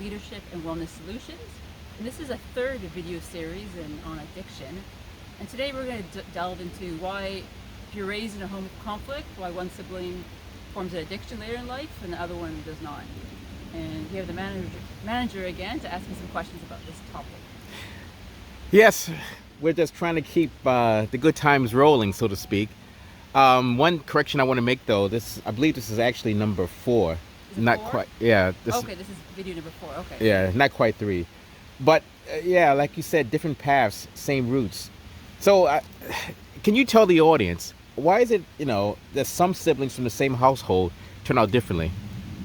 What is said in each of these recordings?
Leadership and Wellness Solutions. And this is a third video series on addiction. And today we're going to delve into why, if you're raised in a home of conflict, why one sibling forms an addiction later in life and the other one does not. And we have the manager again to ask me some questions about this topic. Yes, we're just trying to keep the good times rolling, so to speak. One correction I want to make, though, I believe this is actually number 4. Is it Not 4? quite. Yeah. This is video number 4. Okay. Yeah, not quite 3. But yeah, like you said, different paths, same roots. So can you tell the audience, why is it, that some siblings from the same household turn out differently?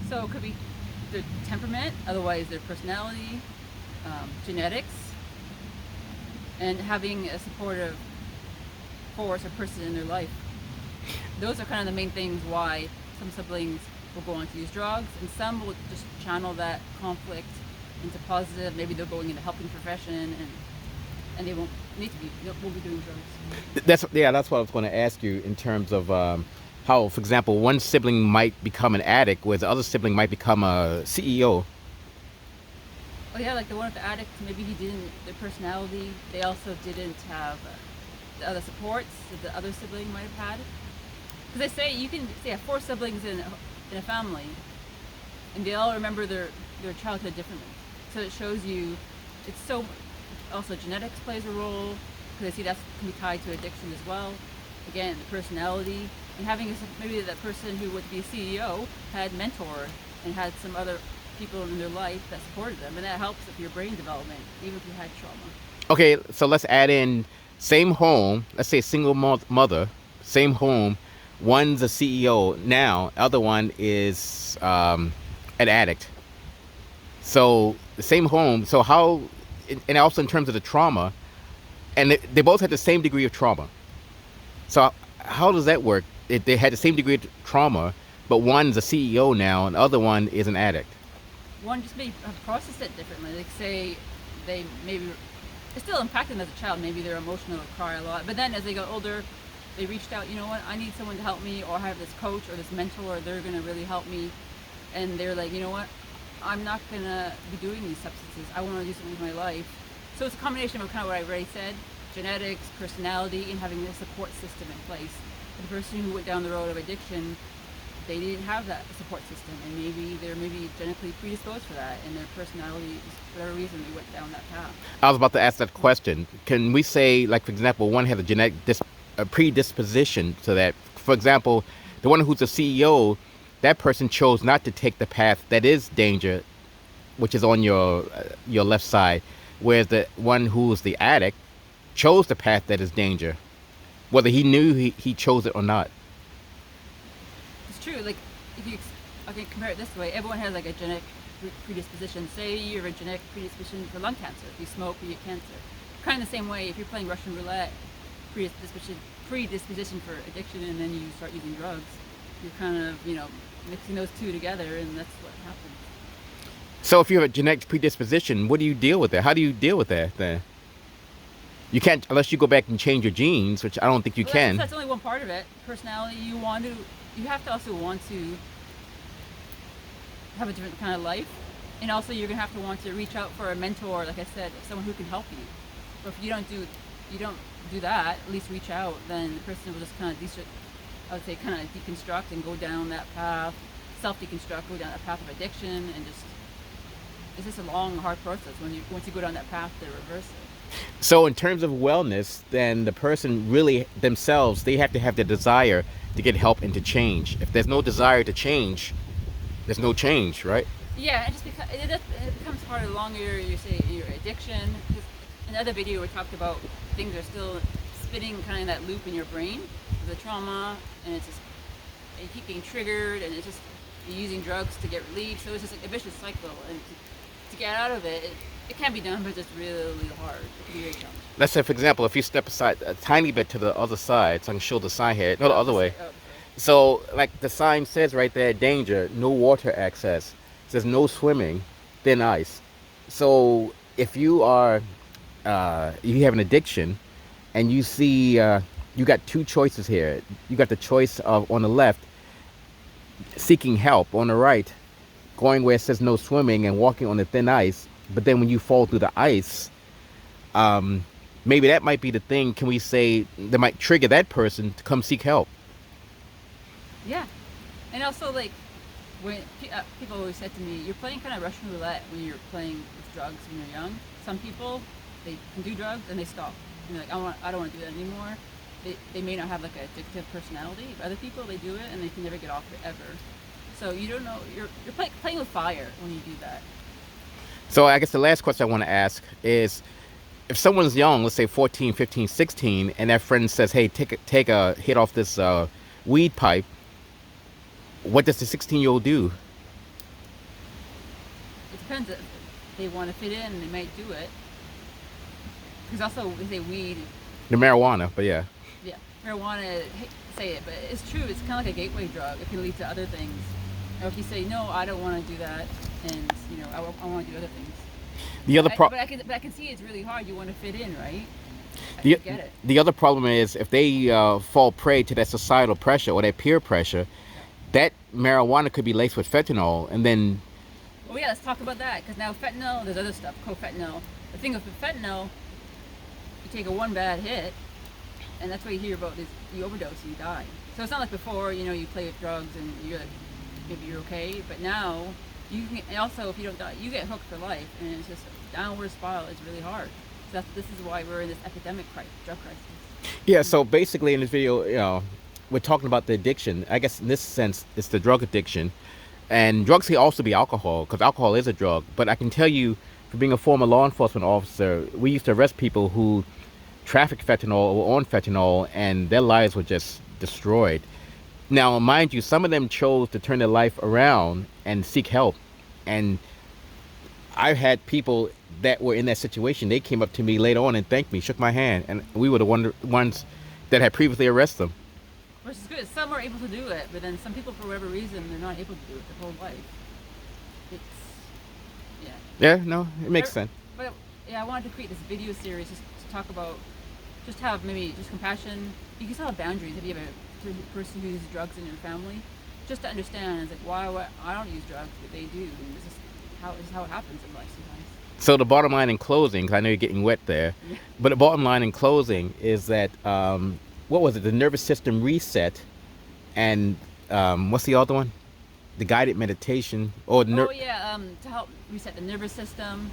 So it could be their temperament, otherwise their personality, genetics, and having a supportive force or person in their life. Those are kind of the main things why some siblings will go on to use drugs, and some will just channel that conflict into positive. Maybe they're going into helping profession, and they won't be doing drugs. That's what I was going to ask you in terms of how, for example, one sibling might become an addict, whereas the other sibling might become a CEO. Oh yeah, like the one with the addict, maybe their personality, they also didn't have the other supports that the other sibling might have had. Because they say you can have 4 siblings in a family, and they all remember their childhood differently. So it shows you, also genetics plays a role, because I see that can be tied to addiction as well. Again, the personality, and having maybe that person who would be a CEO had mentor and had some other people in their life that supported them, and that helps with your brain development, even if you had trauma. Okay, so let's add in same home. Let's say single mother, same home. One's a CEO now, other one is an addict. So the same home. So how, and also in terms of the trauma, and they both had the same degree of trauma. So how does that work? They had the same degree of trauma, but one's a CEO now, and the other one is an addict. One just may have processed it differently. Like say it still impacted them as a child. Maybe they're emotional or cry a lot, but then as they got older, they reached out, I need someone to help me, or I have this coach or this mentor, they're going to really help me. And they're like, I'm not going to be doing these substances. I want to do something with my life. So it's a combination of kind of what I already said, genetics, personality, and having a support system in place. For the person who went down the road of addiction, they didn't have that support system, and maybe they're genetically predisposed for that, and their personality, for whatever reason, they went down that path. I was about to ask that question. Can we say, like, for example, one has a genetic predisposition to that? For example, the one who's a CEO, that person chose not to take the path that is danger, which is on your left side, whereas the one who's the addict chose the path that is danger, whether he knew he chose it or not. It's true. Like, I can compare it this way. Everyone has like a genetic predisposition. Say you have a genetic predisposition for lung cancer. If you smoke, you get cancer. Kind of the same way, if you're playing Russian roulette, predisposition for addiction, and then you start using drugs, you're kind of, mixing those two together, and that's what happens. So if you have a genetic predisposition, what do you deal with that? How do you deal with that then? You can't, unless you go back and change your genes, which I don't think you can. That's only one part of it. Personality, you have to also want to have a different kind of life, and also you're gonna have to want to reach out for a mentor, like I said, someone who can help you. But if you don't do that, at least reach out, then the person will just kind of deconstruct and go down that path, self-deconstruct, go down that path of addiction, and it's just a long, hard process once you go down that path to reverse it. So in terms of wellness, then the person really themselves, they have to have the desire to get help and to change. If there's no desire to change, there's no change, right? Yeah, it becomes harder the longer your addiction. In the other video we talked about things are still spinning kind of that loop in your brain, the trauma, and it's just, you keep getting triggered, and it's just, you're using drugs to get relief, so it's just like a vicious cycle, and to get out of it, it can be done, but it's just really hard. It can be very challenging. Let's say, for example, if you step aside a tiny bit to the other side, so I can show the sign here, no, the other way. So, like the sign says right there, danger, no water access. It says no swimming, thin ice. So if you are, you have an addiction, and you see, you got 2 choices here. You got the choice of, on the left, seeking help. On the right, going where it says no swimming and walking on the thin ice, but then when you fall through the ice, maybe that might be the thing. Can we say that might trigger that person to come seek help? Yeah. And also, like, when people always said to me, you're playing kind of Russian roulette when you're playing with drugs when you're young. Some people, they can do drugs and they stop. And they're like, I don't want to do that anymore. They may not have like an addictive personality, but other people, they do it and they can never get off it ever. So you don't know, you're playing with fire when you do that. So I guess the last question I want to ask is, if someone's young, let's say 14, 15, 16, and their friend says, hey, take a hit off this weed pipe, what does the 16-year-old do? It depends. If they want to fit in, they might do it. Because also, if they weed... The marijuana, but yeah. Yeah, marijuana, say it, but it's true. It's kind of like a gateway drug. It can lead to other things. Or if you say, no, I don't want to do that, and, you know, I want to do other things. But I can see it's really hard. You want to fit in, right? I get it. The other problem is if they fall prey to that societal pressure or that peer pressure, that marijuana could be laced with fentanyl, and then... Oh yeah, let's talk about that, because now fentanyl, there's other stuff, co-fentanyl. The thing with fentanyl, you take one bad hit, and that's what you hear about is you overdose and you die. So it's not like before, you know, you play with drugs and you're like, maybe you're okay, but now, you can, and also if you don't die, you get hooked for life, and it's just a downward spiral. It's really hard. So this is why we're in this epidemic drug crisis. Yeah, so basically in this video, you know, we're talking about the addiction. I guess in this sense, it's the drug addiction. And drugs can also be alcohol, because alcohol is a drug. But I can tell you, for being a former law enforcement officer, we used to arrest people who trafficked fentanyl or were on fentanyl, and their lives were just destroyed. Now, mind you, some of them chose to turn their life around and seek help. And I've had people that were in that situation, they came up to me later on and thanked me, shook my hand, and we were the ones that had previously arrested them. Which is good. Some are able to do it, but then some people, for whatever reason, they're not able to do it their whole life. It's, yeah. Yeah, no, it makes sense. But yeah, I wanted to create this video series just to talk about, just have maybe just compassion. You can still have boundaries if you have a person who uses drugs in your family, just to understand, it's like, why I don't use drugs, but they do. And this is how it happens in life sometimes. So the bottom line in closing, because I know you're getting wet there, but the bottom line in closing is that, what was it, the nervous system reset, and what's the other one? The guided meditation, or to help reset the nervous system,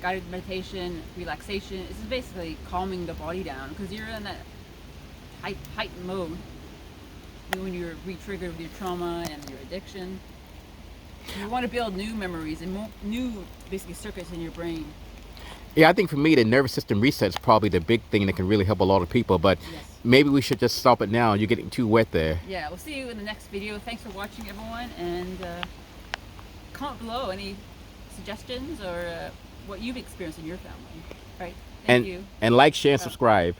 guided meditation, relaxation. This is basically calming the body down, because you're in that heightened mode when you're re-triggered with your trauma and your addiction. You want to build new memories and new, basically, circuits in your brain. Yeah, I think for me, the nervous system reset is probably the big thing that can really help a lot of people, but maybe we should just stop it now. You're getting too wet there. Yeah, we'll see you in the next video. Thanks for watching, everyone, and comment below any suggestions or what you've experienced in your family. All right, thank you. And like, share, and subscribe.